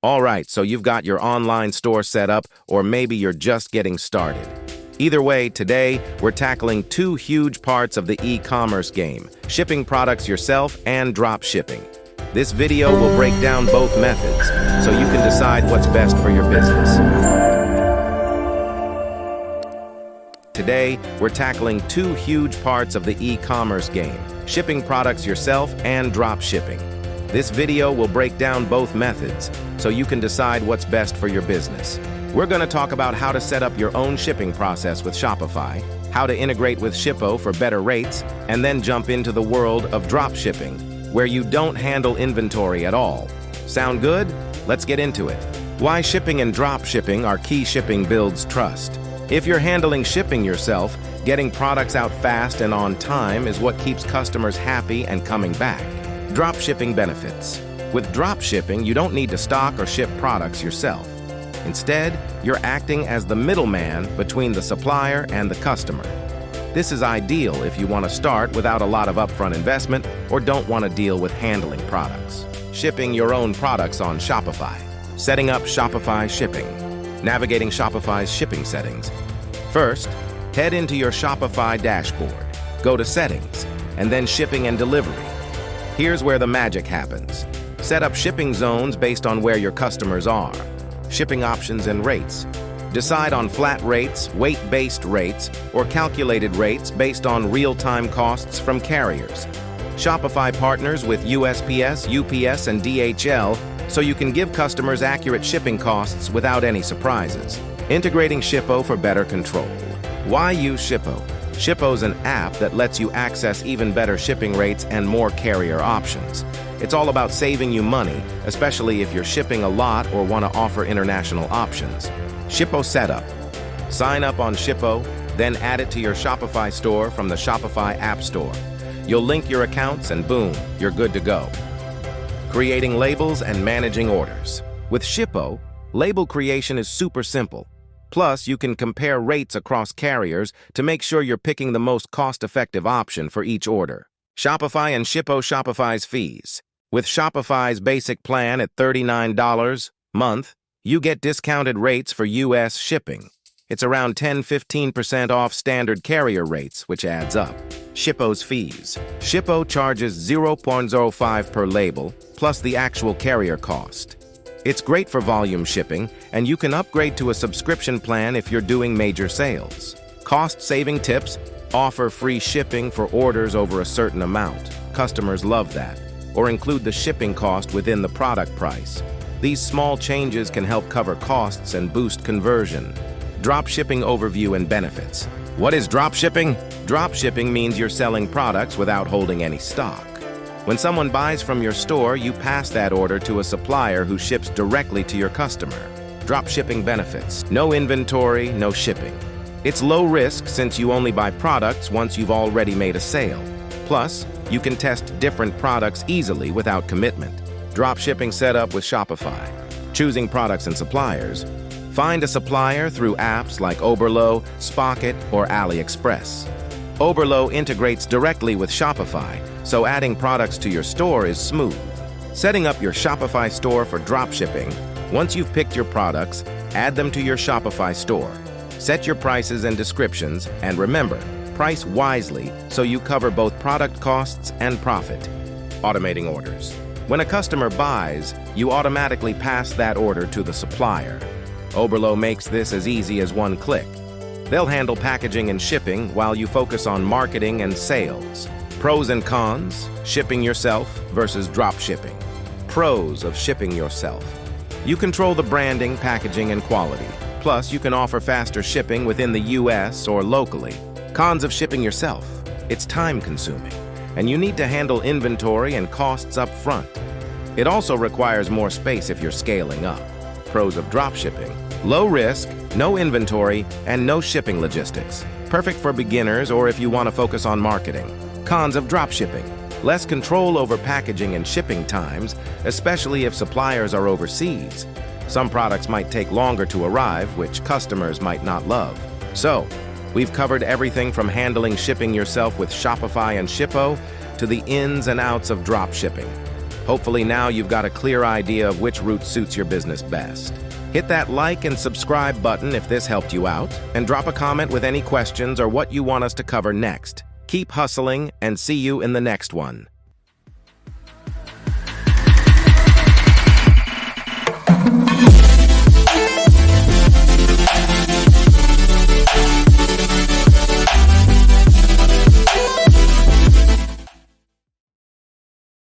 All right, so you've got your online store set up, or maybe you're just getting started. Either way, today, we're tackling two huge parts of the e-commerce game, shipping products yourself and drop shipping. This video will break down both methods, so you can decide what's best for your business. Today, we're tackling two huge parts of the e-commerce game, shipping products yourself and drop shipping. This video will break down both methods, so you can decide what's best for your business. We're going to talk about how to set up your own shipping process with Shopify, how to integrate with Shippo for better rates, and then jump into the world of drop shipping, where you don't handle inventory at all. Sound good? Let's get into it. Why shipping and drop shipping are key. Shipping builds trust. If you're handling shipping yourself, getting products out fast and on time is what keeps customers happy and coming back. Drop shipping benefits. With drop shipping, you don't need to stock or ship products yourself. Instead, you're acting as the middleman between the supplier and the customer. This is ideal if you want to start without a lot of upfront investment or don't want to deal with handling products. Shipping your own products on Shopify. Setting up Shopify Shipping. Navigating Shopify's shipping settings. First, head into your Shopify dashboard. Go to Settings, and then Shipping and Delivery. Here's where the magic happens. Set up shipping zones based on where your customers are. Shipping options and rates. Decide on flat rates, weight-based rates, or calculated rates based on real-time costs from carriers. Shopify partners with USPS, UPS, and DHL, so you can give customers accurate shipping costs without any surprises. Integrating Shippo for better control. Why use Shippo? Shippo's an app that lets you access even better shipping rates and more carrier options. It's all about saving you money, especially if you're shipping a lot or want to offer international options. Shippo Setup. Sign up on Shippo, then add it to your Shopify store from the Shopify App Store. You'll link your accounts and boom, you're good to go. Creating labels and managing orders. With Shippo, label creation is super simple. Plus, you can compare rates across carriers to make sure you're picking the most cost-effective option for each order. Shopify and Shippo. Shopify's fees. With Shopify's basic plan at $39 a month, you get discounted rates for U.S. shipping. It's around 10–15% off standard carrier rates, which adds up. Shippo's fees. Shippo charges 0.05 per label, plus the actual carrier cost. It's great for volume shipping, and you can upgrade to a subscription plan if you're doing major sales. Cost-saving tips: offer free shipping for orders over a certain amount. Customers love that. Or include the shipping cost within the product price. These small changes can help cover costs and boost conversion. Drop shipping overview and benefits. What is drop shipping? Drop shipping means you're selling products without holding any stock. When someone buys from your store, you pass that order to a supplier who ships directly to your customer. Drop shipping benefits. No inventory, no shipping. It's low risk since you only buy products once you've already made a sale. Plus, you can test different products easily without commitment. Drop shipping setup with Shopify. Choosing products and suppliers. Find a supplier through apps like Oberlo, Spocket, or AliExpress. Oberlo integrates directly with Shopify, so adding products to your store is smooth. Setting up your Shopify store for drop shipping. Once you've picked your products, add them to your Shopify store. Set your prices and descriptions, and remember, price wisely so you cover both product costs and profit. Automating orders. When a customer buys, you automatically pass that order to the supplier. Oberlo makes this as easy as one click. They'll handle packaging and shipping while you focus on marketing and sales. Pros and cons: shipping yourself versus drop shipping. Pros of shipping yourself: you control the branding, packaging, and quality. Plus, you can offer faster shipping within the US or locally. Cons of shipping yourself: it's time-consuming, and you need to handle inventory and costs up front. It also requires more space if you're scaling up. Pros of drop shipping: low risk, no inventory, and no shipping logistics. Perfect for beginners or if you want to focus on marketing. Cons of drop shipping: less control over packaging and shipping times, especially if suppliers are overseas. Some products might take longer to arrive, which customers might not love. So, we've covered everything from handling shipping yourself with Shopify and Shippo to the ins and outs of drop shipping. Hopefully now you've got a clear idea of which route suits your business best. Hit that like and subscribe button if this helped you out, and drop a comment with any questions or what you want us to cover next. Keep hustling, and see you in the next one.